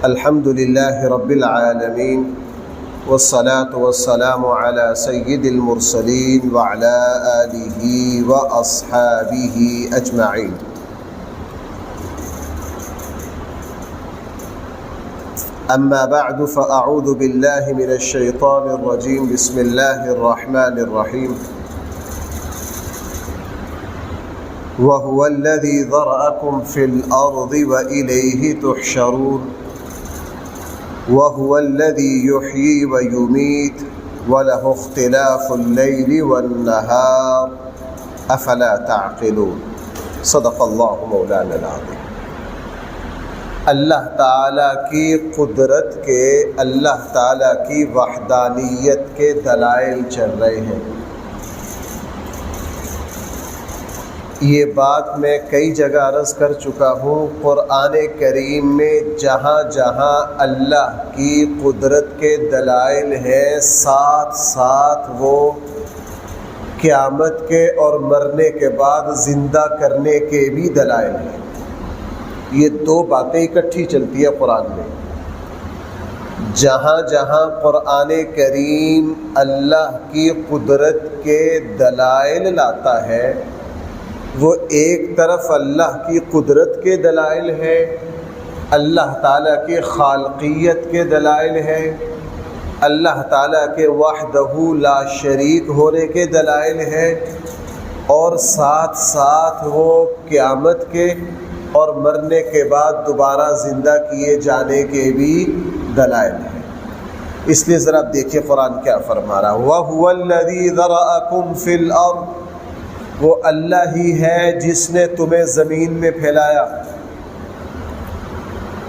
الحمد لله رب العالمين والصلاة والسلام على سيد المرسلين وعلى آله وأصحابه أجمعين. أما بعد فأعوذ بالله من الشيطان الرجيم. بسم الله الرحمن الرحيم. وهو الذي ذرأكم في الأرض وإليه تحشرون. وهو الذي يحيي ويميت وله اختلاف الليل والنهار أفلا تعقلون. صدق اللہ مولانا العظیم. اللہ تعالیٰ کی قدرت کے، اللہ تعالیٰ کی وحدانیت کے دلائل چل رہے ہیں. یہ بات میں کئی جگہ عرض کر چکا ہوں. قرآن کریم میں جہاں جہاں اللہ کی قدرت کے دلائل ہیں، ساتھ ساتھ وہ قیامت کے اور مرنے کے بعد زندہ کرنے کے بھی دلائل ہیں. یہ دو باتیں اکٹھی چلتی ہیں قرآن میں. جہاں جہاں قرآن کریم اللہ کی قدرت کے دلائل لاتا ہے، وہ ایک طرف اللہ کی قدرت کے دلائل ہے، اللہ تعالیٰ کی خالقیت کے دلائل ہے، اللہ تعالیٰ کے وحدہ لا شریک ہونے کے دلائل ہے، اور ساتھ ساتھ وہ قیامت کے اور مرنے کے بعد دوبارہ زندہ کیے جانے کے بھی دلائل ہیں. اس لیے ذرا دیکھیے قرآن کیا فرما رہا. وَهُوَ الَّذِي ذَرَأَكُمْ فِي الْأَرْضِ، وہ اللہ ہی ہے جس نے تمہیں زمین میں پھیلایا.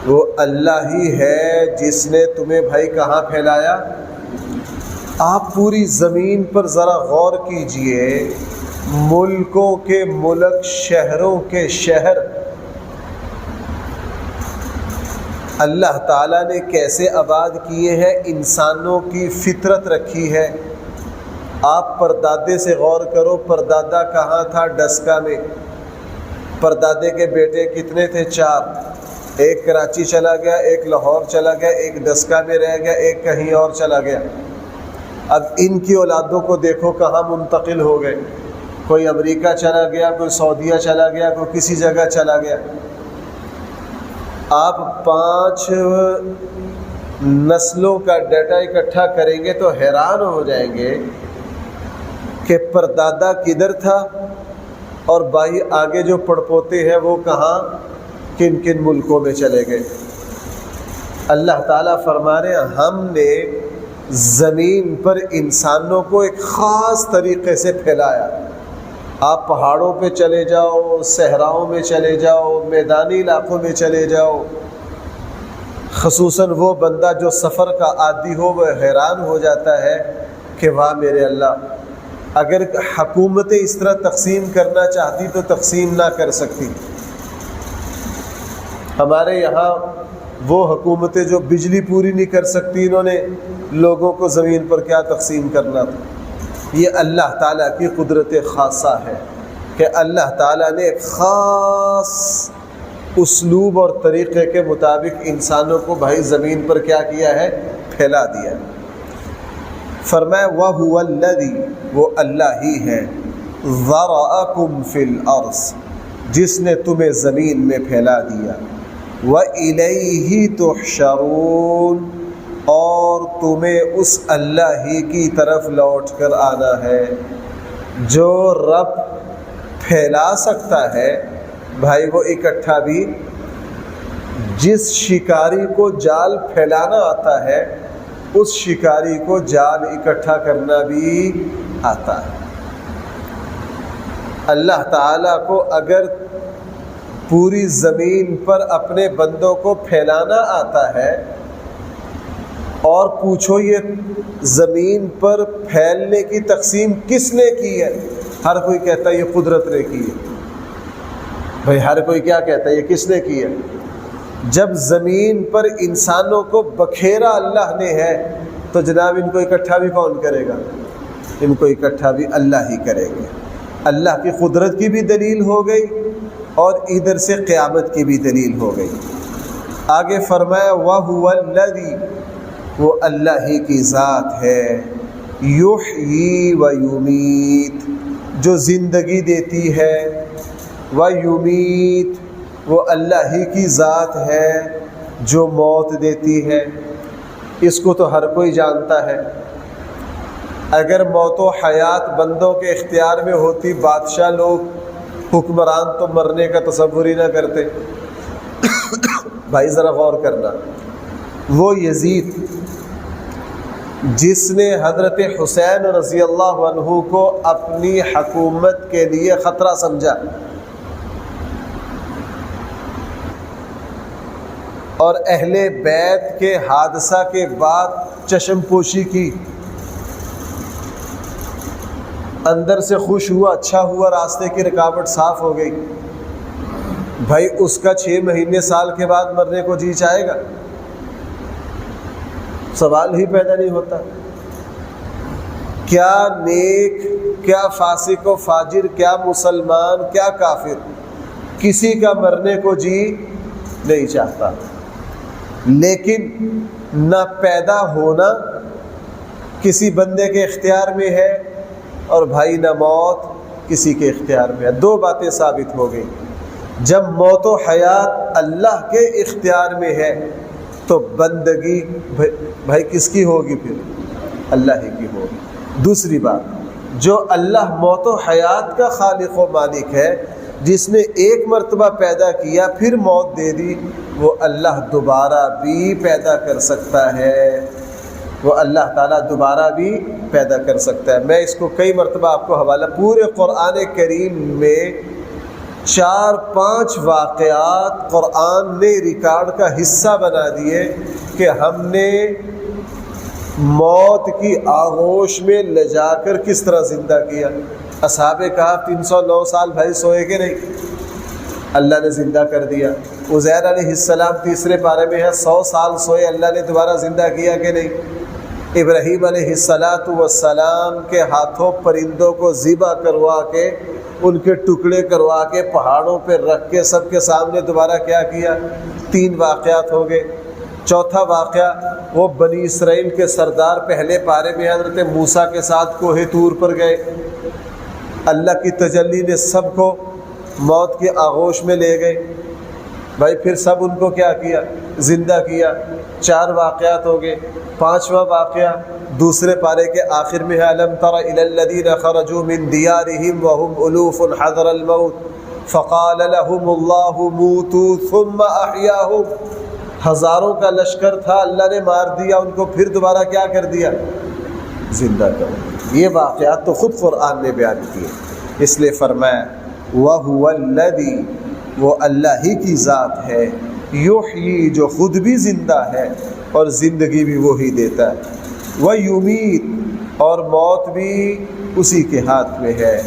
وہ اللہ ہی ہے جس نے تمہیں بھائی کہاں پھیلایا؟ آپ پوری زمین پر ذرا غور کیجئے. ملکوں کے ملک، شہروں کے شہر اللہ تعالیٰ نے کیسے آباد کیے ہیں. انسانوں کی فطرت رکھی ہے. آپ پردادے سے غور کرو. پردادا کہاں تھا؟ ڈسکا میں. پردادے کے بیٹے کتنے تھے؟ 4. ایک کراچی چلا گیا، ایک لاہور چلا گیا، ایک ڈسکا میں رہ گیا، ایک کہیں اور چلا گیا. اب ان کی اولادوں کو دیکھو کہاں منتقل ہو گئے. کوئی امریکہ چلا گیا، کوئی سعودیہ چلا گیا، کوئی کسی جگہ چلا گیا. آپ 5 نسلوں کا ڈیٹا اکٹھا کریں گے تو حیران ہو جائیں گے کہ پردادا کدھر تھا اور بھائی آگے جو پڑپوتے ہیں وہ کہاں کن کن ملکوں میں چلے گئے. اللہ تعالیٰ فرما رہے ہیں ہم نے زمین پر انسانوں کو ایک خاص طریقے سے پھیلایا. آپ پہاڑوں پہ چلے جاؤ، صحراؤں میں چلے جاؤ، میدانی علاقوں میں چلے جاؤ. خصوصاً وہ بندہ جو سفر کا عادی ہو وہ حیران ہو جاتا ہے کہ واہ میرے اللہ، اگر حکومتیں اس طرح تقسیم کرنا چاہتی تو تقسیم نہ کر سکتی. ہمارے یہاں وہ حکومتیں جو بجلی پوری نہیں کر سکتی، انہوں نے لوگوں کو زمین پر کیا تقسیم کرنا تھا. یہ اللہ تعالیٰ کی قدرت خاصہ ہے کہ اللہ تعالیٰ نے ایک خاص اسلوب اور طریقے کے مطابق انسانوں کو بھائی زمین پر کیا کیا ہے؟ پھیلا دیا. فرمایا وَهُوَ الَّذِي، وہ اللہ ہی ہے، ذَرَأَكُمْ فِي الْأَرْضِ، جس نے تمہیں زمین میں پھیلا دیا. وَإِلَيْهِ تُحْشَرُونَ، اور تمہیں اس اللہ ہی کی طرف لوٹ کر آنا ہے. جو رب پھیلا سکتا ہے بھائی وہ اکٹھا بھی، جس شکاری کو جال پھیلانا آتا ہے اس شکاری کو جال اکٹھا کرنا بھی آتا ہے. اللہ تعالیٰ کو اگر پوری زمین پر اپنے بندوں کو پھیلانا آتا ہے، اور پوچھو یہ زمین پر پھیلنے کی تقسیم کس نے کی ہے؟ ہر کوئی کہتا ہے یہ قدرت نے کی ہے. بھائی ہر کوئی کیا کہتا ہے یہ کس نے کی ہے؟ جب زمین پر انسانوں کو بکھیرا اللہ نے ہے تو جناب ان کو اکٹھا بھی کون کرے گا؟ ان کو اکٹھا بھی اللہ ہی کرے گا. اللہ کی قدرت کی بھی دلیل ہو گئی اور ادھر سے قیامت کی بھی دلیل ہو گئی. آگے فرمایا وَهُوَ الَّذِي، وہ اللہ ہی کی ذات ہے، یحیی و یمیت، جو زندگی دیتی ہے، و یمیت، وہ اللہ ہی کی ذات ہے جو موت دیتی ہے۔ اس کو تو ہر کوئی جانتا ہے۔ اگر موت و حیات بندوں کے اختیار میں ہوتی، بادشاہ لوگ، حکمران تو مرنے کا تصور ہی نہ کرتے۔ بھائی ذرا غور کرنا، وہ یزید جس نے حضرت حسین رضی اللہ عنہ کو اپنی حکومت کے لیے خطرہ سمجھا اور اہل بیت کے حادثہ کے بعد چشم پوشی کی، اندر سے خوش ہوا، اچھا ہوا، راستے کی رکاوٹ صاف ہو گئی، بھائی اس کا 6 مہینے سال کے بعد مرنے کو جی چاہے گا؟ سوال ہی پیدا نہیں ہوتا۔ کیا نیک، کیا فاسق و فاجر، کیا مسلمان، کیا کافر، کسی کا مرنے کو جی نہیں چاہتا، لیکن نہ پیدا ہونا کسی بندے کے اختیار میں ہے اور بھائی نہ موت کسی کے اختیار میں ہے۔ 2 باتیں ثابت ہو گئی۔ جب موت و حیات اللہ کے اختیار میں ہے تو بندگی بھائی کس کی ہوگی؟ پھر اللہ ہی کی ہوگی۔ دوسری بات، جو اللہ موت و حیات کا خالق و مالک ہے، جس نے ایک مرتبہ پیدا کیا پھر موت دے دی، وہ اللہ دوبارہ بھی پیدا کر سکتا ہے، وہ اللہ تعالیٰ دوبارہ بھی پیدا کر سکتا ہے۔ میں اس کو کئی مرتبہ آپ کو حوالہ، پورے قرآن کریم میں 4-5 واقعات قرآن نے ریکارڈ کا حصہ بنا دیے کہ ہم نے موت کی آغوش میں لے جا کر کس طرح زندہ کیا۔ اصحاب کہف 309 سال بھائی سوئے کہ نہیں؟ اللہ نے زندہ کر دیا۔ عزیر علیہ السلام 3 پارے میں ہے، 100 سال سوئے، اللہ نے دوبارہ زندہ کیا کہ نہیں؟ ابراہیم علیہ السلام کے ہاتھوں پرندوں کو ذبح کروا کے، ان کے ٹکڑے کروا کے پہاڑوں پہ رکھ کے سب کے سامنے دوبارہ کیا کیا؟ 3 واقعات ہو گئے۔ چوتھا واقعہ، وہ بنی اسرائیل کے سردار پہلے پارے میں حضرت موسیٰ کے ساتھ کوہ طور پر گئے، اللہ کی تجلی نے سب کو موت کے آغوش میں لے گئے، بھائی پھر سب ان کو کیا کیا؟ زندہ کیا۔ 4 واقعات ہو گئے۔ 5واں واقعہ دوسرے پارے کے آخر میں ہے، الم تر الی الذین خرجوا من دیارہم وهم الوف حذر الموت فقال لهم اللہ موتوا ثم احیاہم۔ ہزاروں کا لشکر تھا، اللہ نے مار دیا ان کو، پھر دوبارہ کیا کر دیا؟ زندہ کر دیا۔ یہ واقعات تو خود قرآن نے بیان کیے، اس لیے فرمایا وَهُوَ الَّذِي، وہ اللہ ہی کی ذات ہے، یحیی، جو خود بھی زندہ ہے اور زندگی بھی وہی دیتا ہے، وَیُمِیت، اور موت بھی اسی کے ہاتھ میں ہے،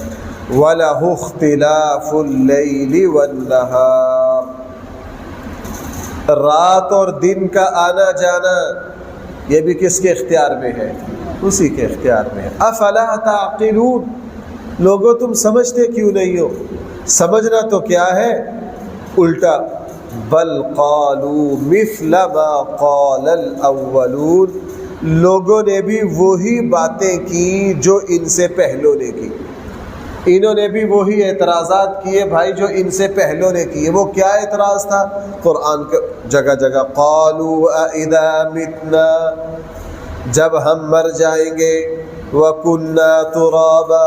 وَلَهُ اخْتِلَافُ اللَّيْلِ وَالنَّهَارِ، رات اور دن کا آنا جانا یہ بھی کس کے اختیار میں ہے؟ اسی کے اختیار میں ہے۔ افلا تعقلون، لوگوں تم سمجھتے کیوں نہیں ہو؟ سمجھنا تو کیا ہے؟ الٹا، بل قالوا مثل ما قال الاولون، لوگوں نے بھی وہی باتیں کی جو ان سے پہلوں نے کی، انہوں نے بھی وہی اعتراضات کیے بھائی جو ان سے پہلوں نے کیے۔ وہ کیا اعتراض تھا؟ قرآن کے جگہ جگہ قالوا اذا متنا، جب ہم مر جائیں گے، وکنا ترابا،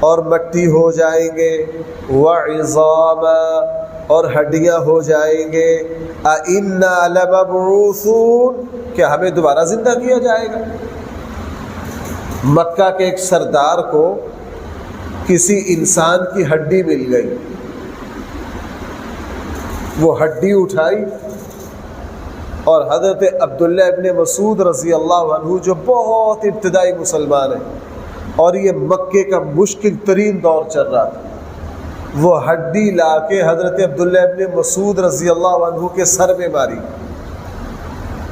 اور مٹی ہو جائیں گے، وعظاما، اور ہڈیاں ہو جائیں گے، اِنَّا لَمَبْعُوثُونَ، کیا ہمیں دوبارہ زندہ کیا جائے گا؟ مکہ کے ایک سردار کو کسی انسان کی ہڈی مل گئی، وہ ہڈی اٹھائی اور حضرت عبداللہ ابن مسعود رضی اللہ عنہ جو بہت ابتدائی مسلمان ہیں اور یہ مکے کا مشکل ترین دور چل رہا تھا، وہ ہڈی لا کے حضرت عبداللہ ابن مسعود رضی اللہ عنہ کے سر میں ماری۔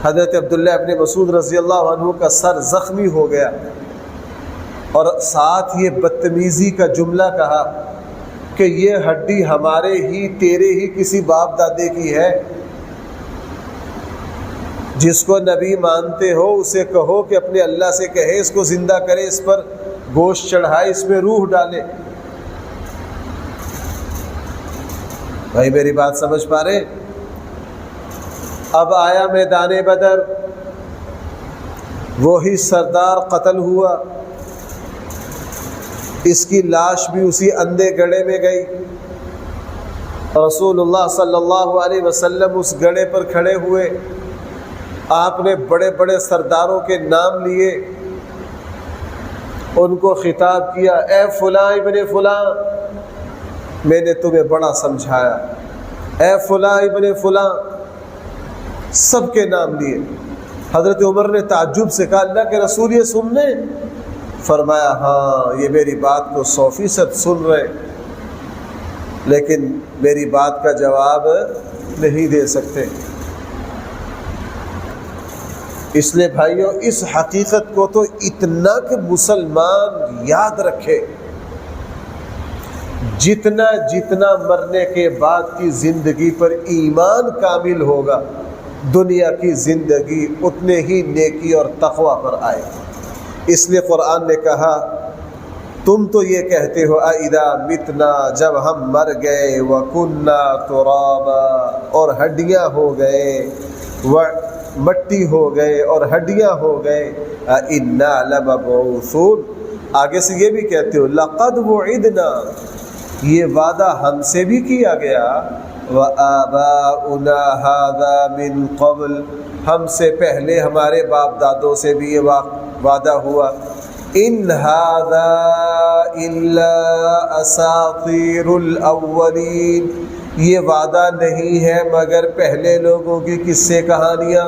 حضرت عبداللہ ابن مسعود رضی اللہ عنہ کا سر زخمی ہو گیا اور ساتھ یہ بدتمیزی کا جملہ کہا کہ یہ ہڈی ہمارے ہی تیرے ہی کسی باپ دادے کی ہے، جس کو نبی مانتے ہو اسے کہو کہ اپنے اللہ سے کہے اس کو زندہ کرے، اس پر گوشت چڑھائے، اس میں روح ڈالے۔ بھائی میری بات سمجھ پا رہے؟ اب آیا میدان بدر، وہی سردار قتل ہوا، اس کی لاش بھی اسی اندھے گڑھے میں گئی۔ رسول اللہ صلی اللہ علیہ وسلم اس گڑھے پر کھڑے ہوئے، آپ نے بڑے بڑے سرداروں کے نام لیے، ان کو خطاب کیا، اے فلاں ابن فلاں، میں نے تمہیں بڑا سمجھایا، اے فلاں ابن فلاں، سب کے نام لیے۔ حضرت عمر نے تعجب سے کہا، اللہ کے رسول یہ سننے؟ فرمایا ہاں، یہ میری بات کو 100% سن رہے، لیکن میری بات کا جواب نہیں دے سکتے۔ اس لیے بھائیوں اس حقیقت کو تو اتنا کہ مسلمان یاد رکھے، جتنا جتنا مرنے کے بعد کی زندگی پر ایمان کامل ہوگا، دنیا کی زندگی اتنے ہی نیکی اور تقوی پر آئے۔ اس لیے قرآن نے کہا، تم تو یہ کہتے ہو اذا متنا، جب ہم مر گئے، وکنا ترابا، اور ہڈیاں ہو گئے، مٹی ہو گئے اور ہڈیاں ہو گئے، انا لمبعوثون، آگے سے یہ بھی کہتے ہو لقد وعدنا، یہ وعدہ ہم سے بھی کیا گیا، وآباؤنا ھذا من قبل، ہم سے پہلے ہمارے باپ دادوں سے بھی یہ وعدہ ہوا، ان ھذا الا اساطیر الاولین، یہ وعدہ نہیں ہے مگر پہلے لوگوں کی قصے کہانیاں،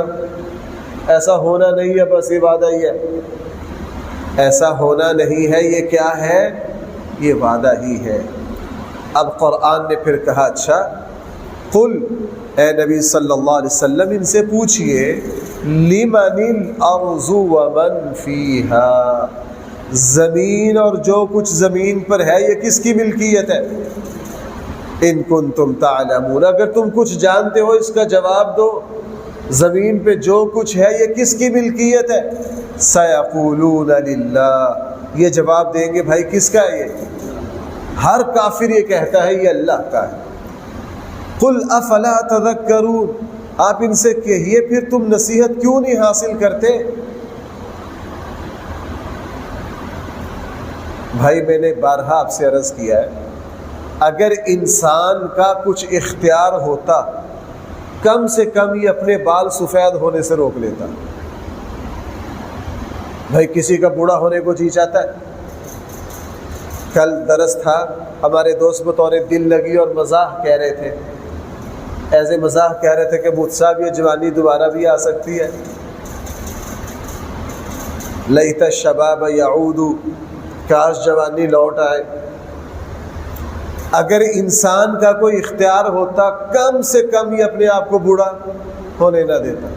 ایسا ہونا نہیں ہے، بس یہ وعدہ ہی ہے، ایسا ہونا نہیں ہے، یہ کیا ہے؟ یہ وعدہ ہی ہے۔ اب قرآن نے پھر کہا، اچھا قل، اے نبی صلی اللہ علیہ وسلم ان سے پوچھئے، لمن الارض ومن فیہا، زمین اور جو کچھ زمین پر ہے یہ کس کی ملکیت ہے؟ ان کنتم تعلمون، اگر تم کچھ جانتے ہو اس کا جواب دو، زمین پہ جو کچھ ہے یہ کس کی ملکیت ہے؟ سیقولون للہ، یہ جواب دیں گے بھائی کس کا ہے؟ یہ ہر کافر یہ کہتا ہے یہ اللہ کا ہے۔ قل افلا تذکرون، آپ ان سے کہیے پھر تم نصیحت کیوں نہیں حاصل کرتے؟ بھائی میں نے بارہا آپ سے عرض کیا ہے، اگر انسان کا کچھ اختیار ہوتا کم سے کم یہ اپنے بال سفید ہونے سے روک لیتا۔ بھائی کسی کا بوڑھا ہونے کو جی چاہتا ہے؟ کل درس تھا، ہمارے دوست بطور دل لگی اور مزاح کہہ رہے تھے، ایسے مزاح کہہ رہے تھے کہ مجھ صاحب یہ جوانی دوبارہ بھی آ سکتی ہے، لیت الشباب یعود، کاش جوانی لوٹ آئے۔ اگر انسان کا کوئی اختیار ہوتا کم سے کم یہ اپنے آپ کو بوڑھا ہونے نہ دیتا،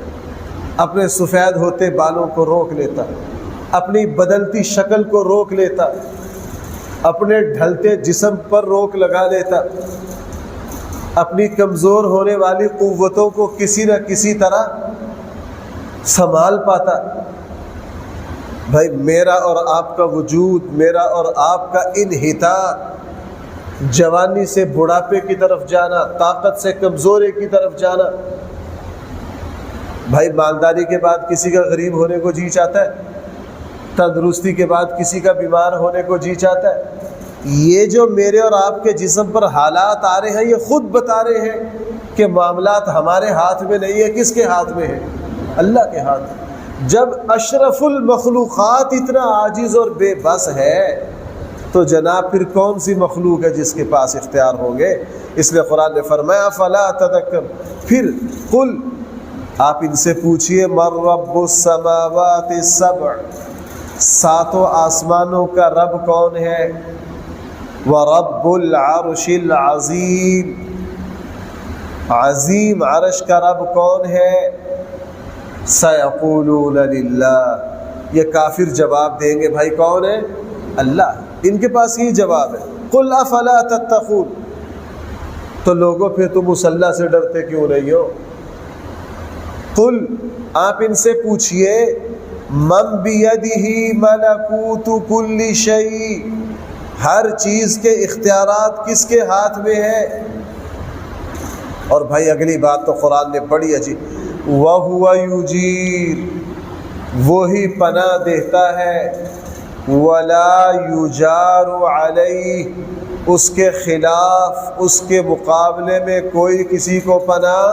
اپنے سفید ہوتے بالوں کو روک لیتا، اپنی بدلتی شکل کو روک لیتا، اپنے ڈھلتے جسم پر روک لگا لیتا، اپنی کمزور ہونے والی قوتوں کو کسی نہ کسی طرح سنبھال پاتا۔ بھائی میرا اور آپ کا وجود، میرا اور آپ کا انحطاط، جوانی سے بڑھاپے کی طرف جانا، طاقت سے کمزوری کی طرف جانا، بھائی مالداری کے بعد کسی کا غریب ہونے کو جی چاہتا ہے، تندرستی کے بعد کسی کا بیمار ہونے کو جی چاہتا ہے۔ یہ جو میرے اور آپ کے جسم پر حالات آ رہے ہیں یہ خود بتا رہے ہیں کہ معاملات ہمارے ہاتھ میں نہیں ہے، کس کے ہاتھ میں ہے؟ اللہ کے ہاتھ میں۔ جب اشرف المخلوقات اتنا عاجز اور بے بس ہے تو جناب پھر کون سی مخلوق ہے جس کے پاس اختیار ہوں گے؟ اس لیے قرآن نے فرمایا فلا تذکر، پھر قل آپ ان سے پوچھئے من رب السماوات السبع، ساتوں آسمانوں کا رب کون ہے؟ ورب العرش العظیم، عظیم عرش کا رب کون ہے؟ سیقولون للہ، یہ کافر جواب دیں گے بھائی کون ہے؟ اللہ، ان کے پاس یہی جواب ہے۔ قل افلا تتقون، تو لوگوں پھر تم اس اللہ سے ڈرتے کیوں نہیں ہو؟ قل آپ ان سے پوچھئے من بیدہ ملکوت کل شیء، ہر چیز کے اختیارات کس کے ہاتھ میں ہے؟ اور بھائی اگلی بات تو قرآن نے بڑی عجیب، وَهُوَ يُجِيرُ، وہی پناہ دیتا ہے، وَلَا يُجَارُ عَلَيْهِ، اس کے خلاف اس کے مقابلے میں کوئی کسی کو پناہ،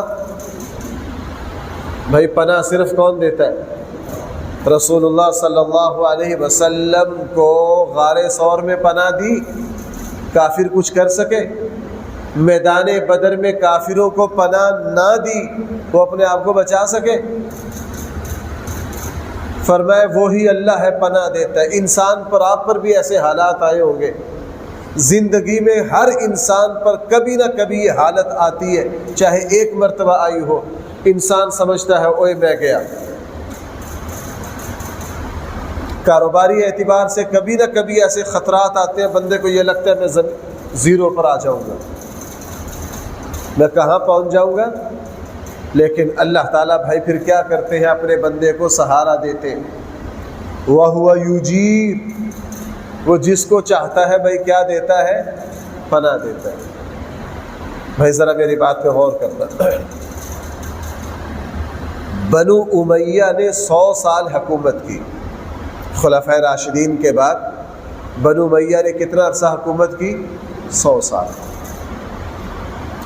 بھائی پناہ صرف کون دیتا ہے؟ رسول اللہ صلی اللہ علیہ وسلم کو غار ثور میں پناہ دی، کافر کچھ کر سکے؟ میدان بدر میں کافروں کو پناہ نہ دی، وہ اپنے آپ کو بچا سکے؟ فرمائے وہی اللہ ہے پناہ دیتا ہے۔ انسان پر، آپ پر بھی ایسے حالات آئے ہوں گے، زندگی میں ہر انسان پر کبھی نہ کبھی یہ حالت آتی ہے، چاہے ایک مرتبہ آئی ہو، انسان سمجھتا ہے اوئے میں گیا۔ کاروباری اعتبار سے کبھی نہ کبھی ایسے خطرات آتے ہیں، بندے کو یہ لگتا ہے میں زیرو پر آ جاؤں گا، میں کہاں پہنچ جاؤں گا، لیکن اللہ تعالیٰ بھائی پھر کیا کرتے ہیں، اپنے بندے کو سہارا دیتے۔ وَهُوَ يُجِيرُ، وہ جس کو چاہتا ہے بھائی کیا دیتا ہے؟ پناہ دیتا ہے۔ بھائی ذرا میری بات پہ غور کرنا، بنو امیہ نے 100 سال حکومت کی، خلفائے راشدین کے بعد بنو امیہ نے کتنا عرصہ حکومت کی؟ 100 سال۔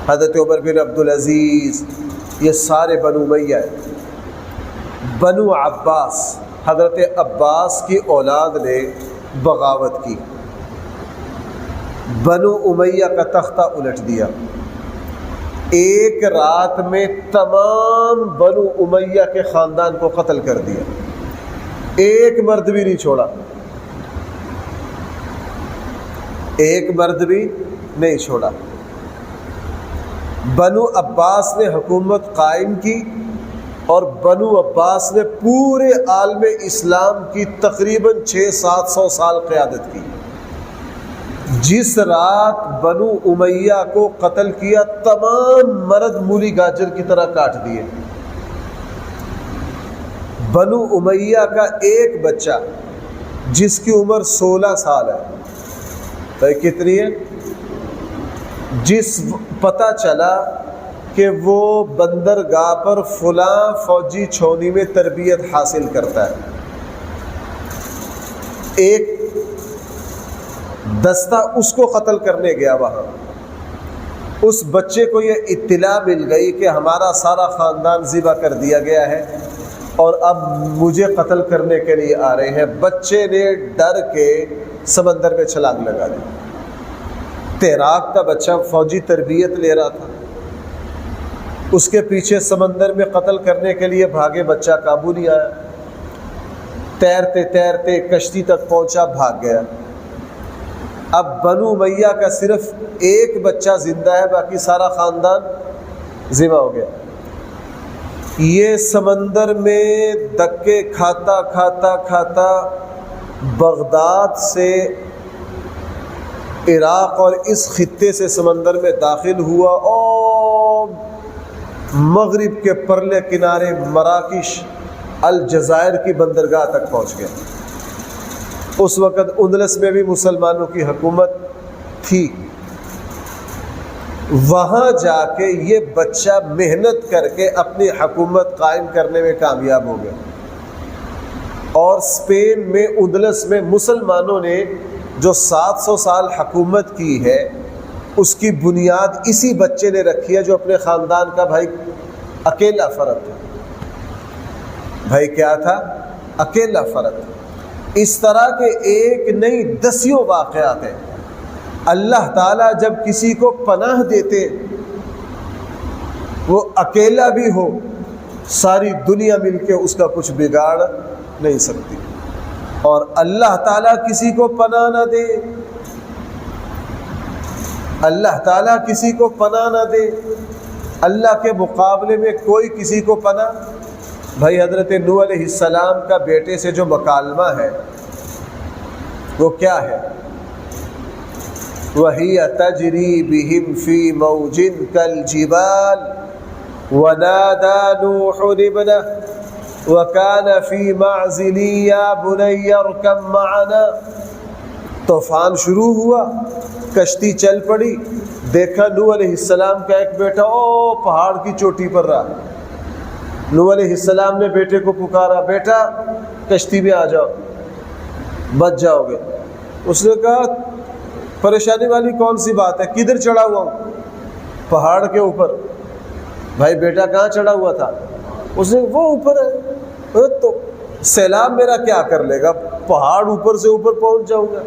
حضرت عمر بن عبدالعزیز، یہ سارے بنو امیہ ہیں۔ بنو عباس، حضرت عباس کی اولاد نے بغاوت کی، بنو امیہ کا تختہ الٹ دیا، ایک رات میں تمام بنو امیہ کے خاندان کو قتل کر دیا، ایک مرد بھی نہیں چھوڑا، ایک مرد بھی نہیں چھوڑا۔ بنو عباس نے حکومت قائم کی، اور بنو عباس نے پورے عالم اسلام کی تقریباً 600-700 سال قیادت کی۔ جس رات بنو امیہ کو قتل کیا، تمام مرد مولی گاجر کی طرح کاٹ دیے۔ بنو امیہ کا ایک بچہ جس کی عمر 16 سال ہے، تو کتنی ہے؟ جس پتہ چلا کہ وہ بندرگاہ پر فلاں فوجی چھونی میں تربیت حاصل کرتا ہے، ایک دستہ اس کو قتل کرنے گیا وہاں، اس بچے کو یہ اطلاع مل گئی کہ ہمارا سارا خاندان ذبح کر دیا گیا ہے اور اب مجھے قتل کرنے کے لیے آ رہے ہیں۔ بچے نے ڈر کے سمندر میں چھلانگ لگا دی، تیراک کا بچہ فوجی تربیت لے رہا تھا، اس کے پیچھے سمندر میں قتل کرنے کے لیے بھاگے، بچہ قابو نہیں آیا، تیرتے تیرتے کشتی تک پہنچا، بھاگ گیا۔ اب بنو امیہ کا صرف ایک بچہ زندہ ہے، باقی سارا خاندان ذبح ہو گیا۔ یہ سمندر میں دھکے کھاتا کھاتا کھاتا بغداد سے عراق اور اس خطے سے سمندر میں داخل ہوا اور مغرب کے پرلے کنارے مراکش الجزائر کی بندرگاہ تک پہنچ گیا۔ اس وقت اندلس میں بھی مسلمانوں کی حکومت تھی، وہاں جا کے یہ بچہ محنت کر کے اپنی حکومت قائم کرنے میں کامیاب ہو گیا، اور اسپین میں اندلس میں مسلمانوں نے جو 700 سال حکومت کی ہے، اس کی بنیاد اسی بچے نے رکھی ہے جو اپنے خاندان کا بھائی اکیلا فرد تھا۔ بھائی کیا تھا؟ اکیلا فرد۔ اس طرح کے ایک نہیں دسیوں واقعات ہیں۔ اللہ تعالیٰ جب کسی کو پناہ دیتے، وہ اکیلا بھی ہو، ساری دنیا مل کے اس کا کچھ بگاڑ نہیں سکتی، اور اللہ تعالیٰ کسی کو پناہ نہ دے، اللہ تعالیٰ کسی کو پناہ نہ دے، اللہ کے مقابلے میں کوئی کسی کو پناہ۔ بھائی حضرت نوح علیہ السلام کا بیٹے سے جو مکالمہ ہے وہ کیا ہے؟ وَهِيَ تَجْرِي بِهِمْ فِي مَوْجٍ كَالْجِبَالِ وَنَادَى نُوحٌ ابْنَهُ وَكَانَ فِي مَعْزِلٍ يَا بُنَيَّ ارْكَب مَّعَنَا۔ طوفان شروع ہوا، کشتی چل پڑی، دیکھا نوح علیہ السلام کا ایک بیٹا پہاڑ کی چوٹی پر رہا۔ نوح علیہ السلام نے بیٹے کو پکارا، بیٹا کشتی میں آ جاؤ، بچ جاؤ گے۔ اس نے کہا پریشانی والی کون سی بات ہے، کدھر چڑھا ہوا ہوں؟ پہاڑ کے اوپر۔ بھائی بیٹا کہاں چڑھا ہوا تھا؟ اس نے وہ اوپر ہے۔ تو سیلاب میرا کیا کر لے گا، پہاڑ اوپر سے اوپر پہنچ جاؤں گا۔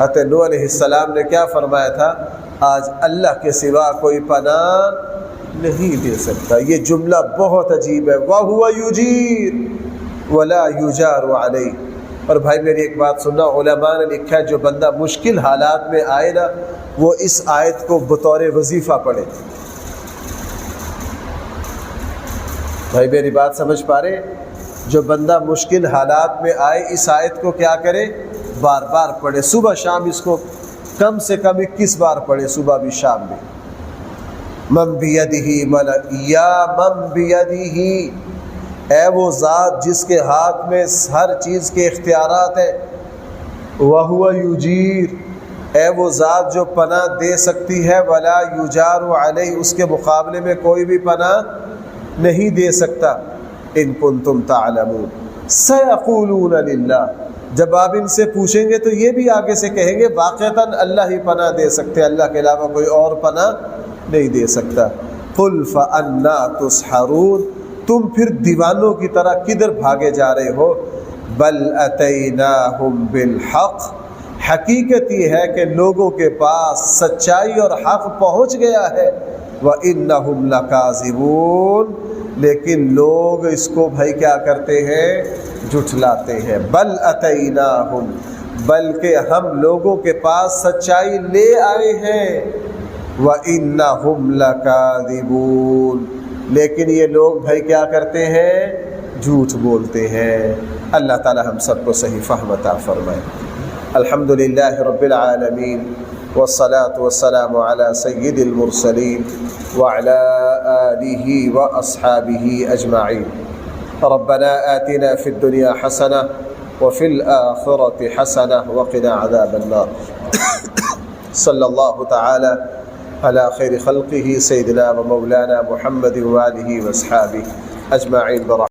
حضرت نوح علیہ السلام نے کیا فرمایا تھا؟ آج اللہ کے سوا کوئی پناہ نہیں دے سکتا۔ یہ جملہ بہت عجیب ہے، وَهُوَ يُجِيرُ وَلَا يُجَارُ عَلَيْهِ۔ اور بھائی میری ایک بات سننا، علماء نے لکھا ہے جو بندہ مشکل حالات میں آئے نا، وہ اس آیت کو بطور وظیفہ پڑھے۔ بھائی میری بات سمجھ پا رہے؟ جو بندہ مشکل حالات میں آئے اس آیت کو کیا کرے؟ بار بار پڑھے، صبح شام اس کو کم سے کم 21 بار پڑھے، صبح بھی شام بھی۔ من بیدہ یا من بیدہ، اے وہ ذات جس کے ہاتھ میں ہر چیز کے اختیارات ہیں، وَهُوَ یجیر، اے وہ ذات جو پناہ دے سکتی ہے، وَلَا یُجَارُ عَلَیْهِ، اس کے مقابلے میں کوئی بھی پناہ نہیں دے سکتا۔ ان کنتم تعلمون سیقولون للہ، جب آپ ان سے پوچھیں گے تو یہ بھی آگے سے کہیں گے واقعتاً اللہ ہی پناہ دے سکتے، اللہ کے علاوہ کوئی اور پناہ نہیں دے سکتا۔ قل فأنا تسحرون، تم پھر دیوانوں کی طرح کدھر بھاگے جا رہے ہو؟ بل اتیناہم بالحق، حقیقت یہ ہے کہ لوگوں کے پاس سچائی اور حق پہنچ گیا ہے۔ وَإِنَّهُمْ لَكَاذِبُونَ، لیکن لوگ اس کو بھائی کیا کرتے ہیں؟ جھٹلاتے ہیں۔ بل اتیناہم، بلکہ ہم لوگوں کے پاس سچائی لے آئے ہیں۔ وَإِنَّهُمْ لَكَاذِبُونَ، لیکن یہ لوگ بھائی کیا کرتے ہیں؟ جھوٹ بولتے ہیں۔ اللہ تعالی ہم سب کو صحیح فہم عطا فرمائے۔ الحمدللہ رب العالمین، والصلاة والسلام على سید المرسلین وعلى آلہ واصحابہ اجمعین۔ ربنا آتنا فی الدنیا حسنہ وفی الآخرة حسنہ وقنا عذاب النار۔ صلی اللہ تعالی علی خیر خلقہ سیدنا و مولانا محمد وآلہ واصحابہ اجمعین۔